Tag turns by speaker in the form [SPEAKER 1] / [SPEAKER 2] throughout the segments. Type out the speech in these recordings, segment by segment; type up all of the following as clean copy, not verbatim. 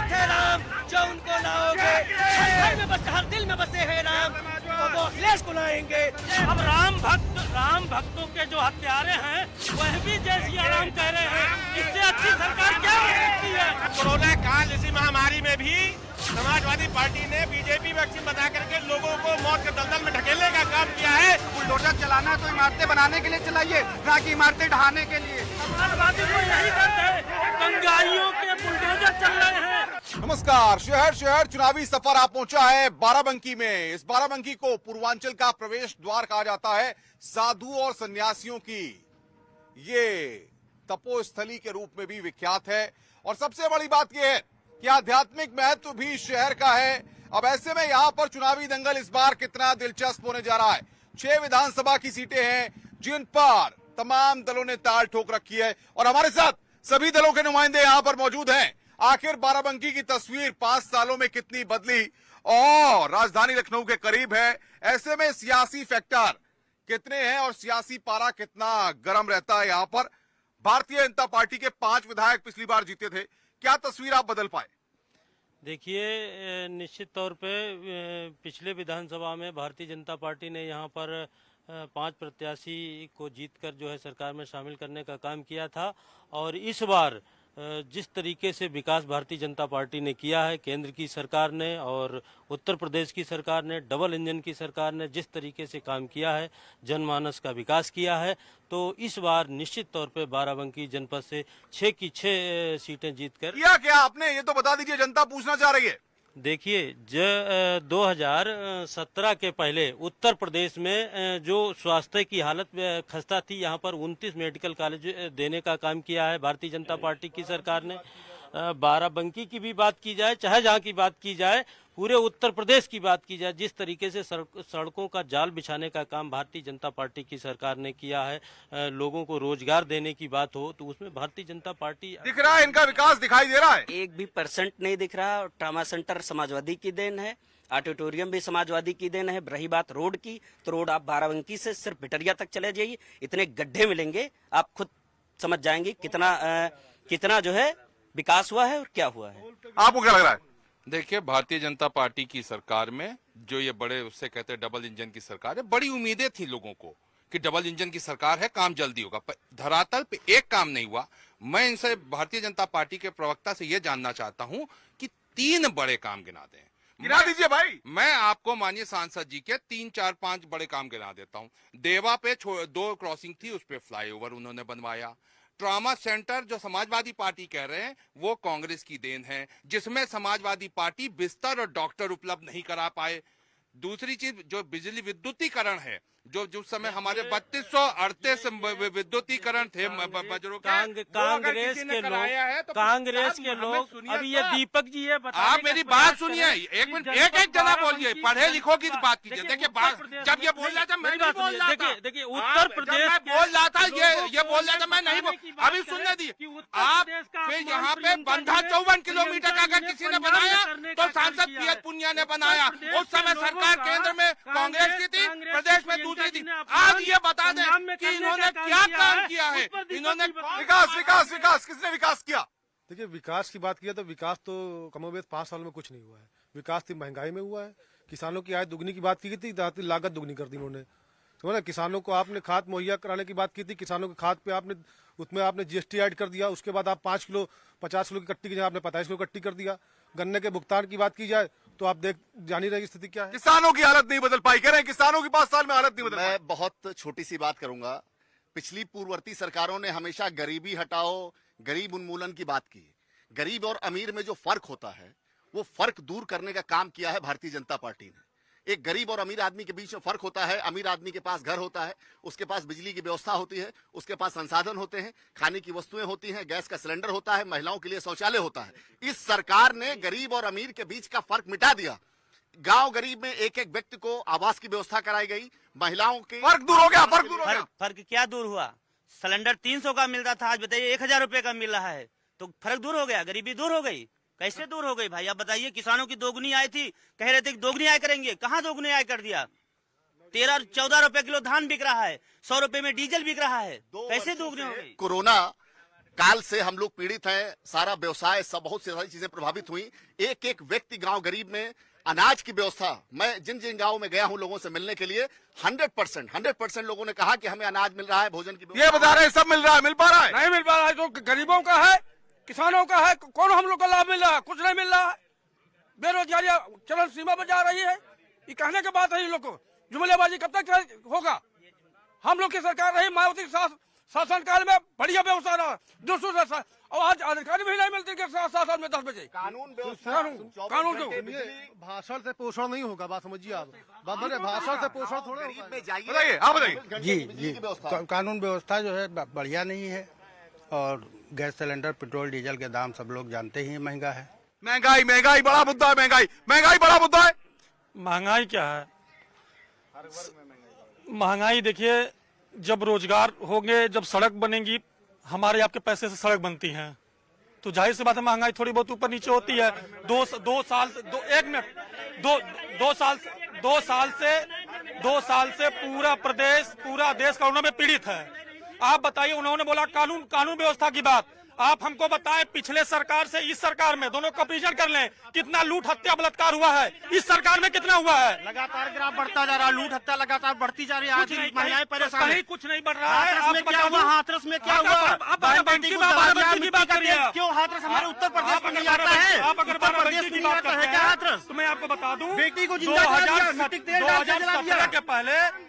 [SPEAKER 1] थे राम जो उनको लाओगे, हर दिल में बसे हैं राम तो वो अखिलेश को लाएंगे।
[SPEAKER 2] अब राम भक्तों के जो हत्यारे हैं वह भी जय सिया राम कह रहे हैं, इससे अच्छी सरकार क्या हो सकती है।
[SPEAKER 3] कोरोना काल इसी महामारी में भी समाजवादी पार्टी ने बीजेपी वैक्सीन बता करके लोगों को मौत के दलदल में ढकेलने का काम किया है।
[SPEAKER 4] बुलडोजर चलाना है तो इमारतें बनाने के लिए चलाइए, ना कि इमारतें ढहाने के लिए।
[SPEAKER 2] समाजवादी को यही करते हैं, कंगालियों के बुलडोजर चल रहे हैं।
[SPEAKER 5] नमस्कार। शहर चुनावी सफर आ पहुंचा है बाराबंकी में। इस बाराबंकी को पूर्वांचल का प्रवेश द्वार कहा जाता है साधु और सन्यासियों की। ये तपोस्थली के रूप में भी विख्यात है और सबसे बड़ी बात यह है कि आध्यात्मिक महत्व भी शहर का है। अब ऐसे में यहां पर चुनावी दंगल इस बार कितना दिलचस्प होने जा रहा है। 6 विधानसभा की सीटें हैं जिन पर तमाम दलों ने ताल ठोक रखी है और हमारे साथ सभी दलों के नुमाइंदे यहां पर मौजूद हैं। आखिर बाराबंकी की तस्वीर 5 सालों में कितनी बदली और राजधानी लखनऊ के करीब है, ऐसे में सियासी फैक्टर कितने हैं और सियासी पारा कितना गर्म रहता है। यहां पर भारतीय जनता पार्टी के 5 विधायक पिछली बार जीते थे, क्या तस्वीर आप बदल पाए?
[SPEAKER 2] देखिए, निश्चित तौर पे पिछले विधानसभा में भारतीय जनता पार्टी ने यहाँ पर 5 प्रत्याशी को जीतकर जो है सरकार में शामिल करने का काम किया था और इस बार जिस तरीके से विकास भारतीय जनता पार्टी ने किया है, केंद्र की सरकार ने और उत्तर प्रदेश की सरकार ने, डबल इंजन की सरकार ने जिस तरीके से काम किया है, जनमानस का विकास किया है, तो इस बार निश्चित तौर पे बाराबंकी जनपद से 6 की 6 सीटें जीतकर
[SPEAKER 5] किया क्या आपने, ये तो बता दीजिए, जनता पूछना चाह रही है।
[SPEAKER 2] देखिए, 2017 के पहले उत्तर प्रदेश में जो स्वास्थ्य की हालत खस्ता थी, यहाँ पर 29 मेडिकल कॉलेज देने का काम किया है भारतीय जनता पार्टी की सरकार ने। बाराबंकी की भी बात की जाए, चाहे जहाँ की बात की जाए, पूरे उत्तर प्रदेश की बात की जाए, जिस तरीके से सड़कों का जाल बिछाने का काम भारतीय जनता पार्टी की सरकार ने किया है, लोगों को रोजगार देने की बात हो तो उसमें भारतीय जनता पार्टी
[SPEAKER 5] दिख रहा है, इनका विकास दिखाई दे रहा है।
[SPEAKER 6] एक भी % नहीं दिख रहा। ट्रामा सेंटर समाजवादी की देन है, ऑडिटोरियम भी समाजवादी की देन है। रही बात रोड की, तो रोड आप बाराबंकी से सिर्फ भिटरिया तक चले जाइए, इतने गड्ढे मिलेंगे, आप खुद समझ जाएंगे कितना जो है विकास हुआ है और क्या हुआ है।
[SPEAKER 5] आपको क्या लग रहा है?
[SPEAKER 7] देखिए, भारतीय जनता पार्टी की सरकार में जो ये बड़े उससे कहते हैं डबल इंजन की सरकार है, बड़ी उम्मीदें थी लोगों को कि डबल इंजन की सरकार है, काम जल्दी होगा, पर धरातल पे एक काम नहीं हुआ। मैं इनसे भारतीय जनता पार्टी के प्रवक्ता से ये जानना चाहता हूं कि 3 बड़े काम गिना दें।
[SPEAKER 5] गिना दीजिए भाई।
[SPEAKER 7] मैं आपको माननीय सांसद जी के 3, 4, 5 बड़े काम गिना देता हूं। देवा पे 2 क्रॉसिंग थी, उस पर फ्लाईओवर उन्होंने बनवाया। ट्रामा सेंटर जो समाजवादी पार्टी कह रहे हैं वो कांग्रेस की देन है, जिसमें समाजवादी पार्टी बिस्तर और डॉक्टर उपलब्ध नहीं करा पाए। दूसरी चीज जो बिजली विद्युतीकरण है, जो समय हमारे 3238 विद्युतीकरण थे
[SPEAKER 2] कांग्रेस के लोग अभी ये दीपक जी है,
[SPEAKER 7] आप मेरी बात सुनिए, एक मिनट, एक जना बोलिए, पढ़े लिखो की बात कीजिए। देखिए, जब ये बोल रहा था मैं नहीं बोल रहा था,
[SPEAKER 2] देखिए उत्तर प्रदेश
[SPEAKER 7] बोल रहा था, ये बोल रहा था, मैं नहीं बोल, अभी सुनने दी आप। फिर यहाँ पे बंधा 54 किलोमीटर का अगर किसी ने बनाया तो सांसद पीएच पुनिया ने बनाया। उस समय सरकार केंद्र में कांग्रेस की थी, प्रदेश में दूसरी थी। आज ये बता दें कि इन्होंने क्या काम किया है। इन्होंने
[SPEAKER 5] विकास किसने विकास किया?
[SPEAKER 8] देखिए, विकास की बात किया तो विकास तो कमोबेश 5 साल में कुछ नहीं हुआ है। विकास तो महंगाई में हुआ है। किसानों की आय दुगनी की बात की थी, लागत दुगनी कर दी उन्होंने। तो ना, किसानों को आपने खाद मुहैया कराने की बात की थी, किसानों के खाद पे आपने GST ऐड कर दिया। उसके बाद आप 5 किलो 50 किलो की कट्टी की जगह आपने 25 किलो कट्टी कर दिया। गन्ने के भुगतान की बात की जाए तो आप जान ही रहे स्थिति क्या है।
[SPEAKER 5] किसानों की हालत नहीं बदल पाई, कह रहे हैं किसानों की 5 साल में हालत नहीं बदल पाई।
[SPEAKER 9] मैं बहुत छोटी सी बात करूंगा। पिछली पूर्ववर्ती सरकारों ने हमेशा गरीबी हटाओ, गरीब उन्मूलन की बात की। गरीब और अमीर में जो फर्क होता है वो फर्क दूर करने का काम किया है भारतीय जनता पार्टी ने। एक गरीब और अमीर आदमी के बीच में फर्क होता है। अमीर आदमी के पास घर होता है, उसके पास बिजली की व्यवस्था होती है, उसके पास संसाधन होते हैं, खाने की वस्तुएं होती हैं, गैस का सिलेंडर होता है, महिलाओं के लिए शौचालय होता है। इस सरकार ने गरीब और अमीर के बीच का फर्क मिटा दिया। गांव गरीब में एक एक व्यक्ति को आवास की व्यवस्था कराई गई। महिलाओं के
[SPEAKER 5] फर्क दूर हो गया।
[SPEAKER 6] फर्क क्या दूर हुआ? सिलेंडर 300 का मिलता था, आज बताइए 1000 रुपए का मिल रहा है, तो फर्क दूर हो गया, गरीबी दूर हो गई। कैसे दूर हो गई भाई, आप बताइए। किसानों की दोगुनी आय थी, कह रहे थे कि दोगुनी आय करेंगे, कहाँ दोगुनी आय कर दिया? 13-14 रुपए किलो धान बिक रहा है, 100 रुपए में डीजल बिक रहा है, कैसे दोगुनी हो गई?
[SPEAKER 9] कोरोना काल से हम लोग पीड़ित हैं, सारा व्यवसाय सब बहुत सी सारी चीजें प्रभावित हुई। एक एक व्यक्ति गांव गरीब में अनाज की व्यवस्था, मैं जिन जिन गांवों में गया हूं लोगों से मिलने के लिए 100% लोगों ने कहा कि हमें अनाज मिल रहा है, भोजन की
[SPEAKER 5] ये बता रहे हैं सब मिल रहा है, मिल पा रहा है?
[SPEAKER 3] नहीं मिल पा रहा है। जो गरीबों का है, किसानों का है, कौन हम लोग को लाभ मिल रहा है? कुछ नहीं मिल रहा है। बेरोजगारी चरम सीमा पर जा रही है। ये कहने की बात है इन लोग को। जुमलेबाजी कब तक होगा? हम लोग की सरकार रही मायावती शासनकाल में बढ़िया व्यवस्था रहा, दूसरों और आज अधिकारी भी नहीं मिलती कि 7 में 10 बजे।
[SPEAKER 9] कानून
[SPEAKER 3] कानून जो
[SPEAKER 8] भाषण से पोषण नहीं होगा, बात समझिए आप। बात बोले भाषण से पोषण थोड़ा
[SPEAKER 9] गरीब में जाइए।
[SPEAKER 5] बताइए, आप बताइए।
[SPEAKER 10] जी कानून व्यवस्था जो है बढ़िया नहीं है, और गैस सिलेंडर, पेट्रोल, डीजल के दाम सब लोग जानते ही महंगा है।
[SPEAKER 5] महंगाई बड़ा मुद्दा है। महंगाई बड़ा मुद्दा है।
[SPEAKER 11] महंगाई क्या है? महंगाई देखिए, जब रोजगार होंगे, जब सड़क बनेंगी, हमारे आपके पैसे से सड़क बनती हैं, तो जाहिर सी बात है महंगाई थोड़ी बहुत ऊपर नीचे होती है। 2 साल से पूरा प्रदेश, पूरा देश कोरोना में पीड़ित है। आप बताइए, उन्होंने बोला कानून व्यवस्था की बात। आप हमको बताएं, पिछले सरकार से इस सरकार में दोनों कंपेरिजन कर लें, कितना लूट, हत्या, बलात्कार हुआ है? इस सरकार में कितना हुआ है?
[SPEAKER 3] लगातार ग्राफ बढ़ता जा रहा है, लूट हत्या लगातार बढ़ती जा रही है। आज महिलाएं परेशान
[SPEAKER 11] कहीं कुछ नहीं बढ़ रहा है।
[SPEAKER 3] हाथरस में क्या हुआ?
[SPEAKER 11] बाराबंकी की बात करिए।
[SPEAKER 3] क्यों हाथरस हमारे उत्तर प्रदेश में नहीं आता है?
[SPEAKER 11] आप अगर बाराबंकी की बात करते हैं हाथरस, तो मैं आपको बता दूं,
[SPEAKER 3] बेटी को जिंदा जला दिया, मिट्टी तेल डाल के जला दिया।
[SPEAKER 11] 2017 के पहले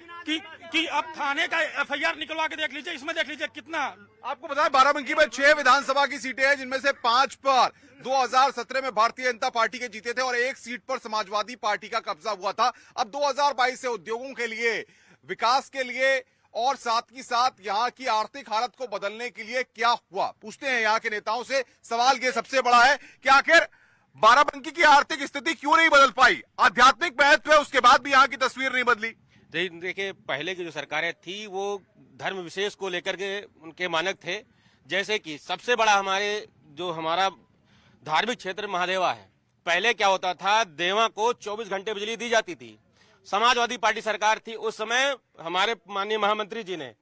[SPEAKER 11] कि अब थाने का FIR निकलवा के देख लीजिए, इसमें देख लीजिए कितना।
[SPEAKER 5] आपको बताया, बाराबंकी में 6 विधानसभा की सीटें हैं, जिनमें से 5 पर 2017 में भारतीय जनता पार्टी के जीते थे और 1 सीट पर समाजवादी पार्टी का कब्जा हुआ था। अब 2022 से उद्योगों के लिए, विकास के लिए और साथ ही साथ यहाँ की आर्थिक हालत को बदलने के लिए क्या हुआ, पूछते हैं यहाँ के नेताओं से। सवाल ये सबसे बड़ा है कि आखिर बाराबंकी की आर्थिक स्थिति क्यों नहीं बदल पाई? आध्यात्मिक महत्व है, उसके बाद भी यहाँ की तस्वीर नहीं बदली।
[SPEAKER 3] देखिए, पहले की जो सरकारें थी वो धर्म विशेष को लेकर के उनके मानक थे। जैसे कि सबसे बड़ा हमारा धार्मिक क्षेत्र महादेवा है। पहले क्या होता था, देवा को 24 घंटे बिजली दी जाती थी। समाजवादी पार्टी सरकार थी उस समय, हमारे माननीय महामंत्री जी ने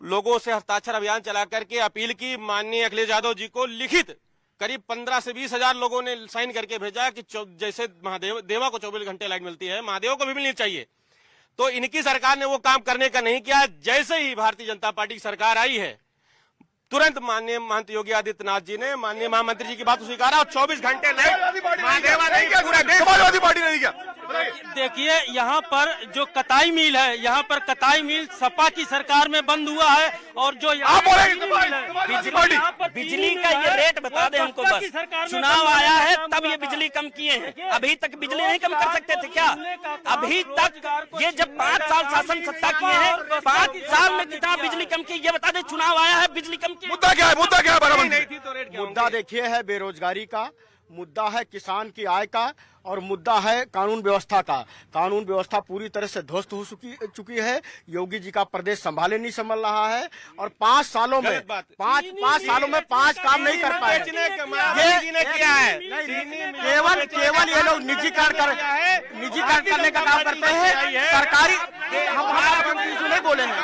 [SPEAKER 3] लोगों से हस्ताक्षर अभियान चला करके अपील की, माननीय अखिलेश यादव जी को लिखित करीब 15 से 20 हजार लोगों ने साइन करके भेजा कि जैसे देवा को 24 घंटे लाइट मिलती है, महादेव को भी मिलनी चाहिए। तो इनकी सरकार ने वो काम करने का नहीं किया। जैसे ही भारतीय जनता पार्टी की सरकार आई है, तुरंत माननीय महंत योगी आदित्यनाथ जी ने माननीय महामंत्री जी की बात स्वीकारा और 24 घंटे
[SPEAKER 5] समाजवादी पार्टी नहीं किया।
[SPEAKER 11] देखिए, यहाँ पर जो कताई मिल है, यहाँ पर कताई मिल सपा की सरकार में बंद हुआ है, और जो
[SPEAKER 6] बिजली का ये रेट बता दे हमको बस। चुनाव आया है तब ये बिजली कम किए हैं, अभी तक बिजली नहीं कम कर सकते थे क्या? अभी तक ये जब 5 साल शासन सत्ता किए हैं, 5 साल में कितना बिजली कम की ये बता दे। चुनाव आया है, बिजली कम की।
[SPEAKER 5] मुद्दा क्या है?
[SPEAKER 10] मुद्दा देखिए है बेरोजगारी का, मुद्दा है किसान की आय का, और मुद्दा है कानून व्यवस्था का। कानून व्यवस्था पूरी तरह से ध्वस्त हो चुकी है। योगी जी का प्रदेश संभल रहा है, और 5 सालों में 5 काम नहीं कर पाए। केवल ये लोग निजीकरण करने का काम करते हैं। सरकारी हम नहीं बोले हैं।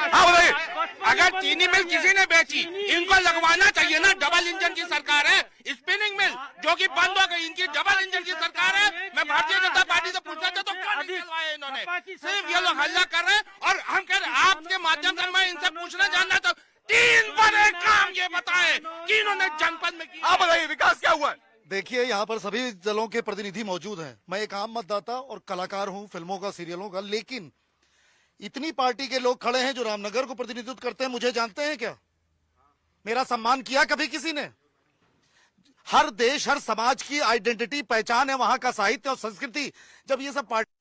[SPEAKER 7] अगर चीनी मिल किसी ने बेची, इनको लगवाना चाहिए ना। डबल इंजन की सरकार है, स्पिनिंग मिल जो कि बंद हो गई, इनकी डबल इंजन की सरकार है। मैं भारतीय जनता पार्टी से पूछना चाहता हूँ, क्यों नहीं लगवाया इन्होंने? सिर्फ ये लोग हल्ला कर रहे हैं, और हम कह रहे हैं आपके माध्यम से मैं इनसे पूछना जानना चाहता हूँ, 3 बड़े काम ये बताए कि इन्होंने जनपद में किया।
[SPEAKER 5] आप बताइए, विकास क्या हुआ?
[SPEAKER 12] देखिए, यहाँ पर सभी दलों के प्रतिनिधि मौजूद हैं। मैं एक आम मतदाता और कलाकार हूँ, फिल्मों का, सीरियलों का, लेकिन इतनी पार्टी के लोग खड़े हैं जो रामनगर को प्रतिनिधित्व करते हैं। मुझे जानते हैं क्या? मेरा सम्मान किया कभी किसी ने? हर देश, हर समाज की आइडेंटिटी, पहचान है, वहां का साहित्य और संस्कृति। जब ये सब पार्टी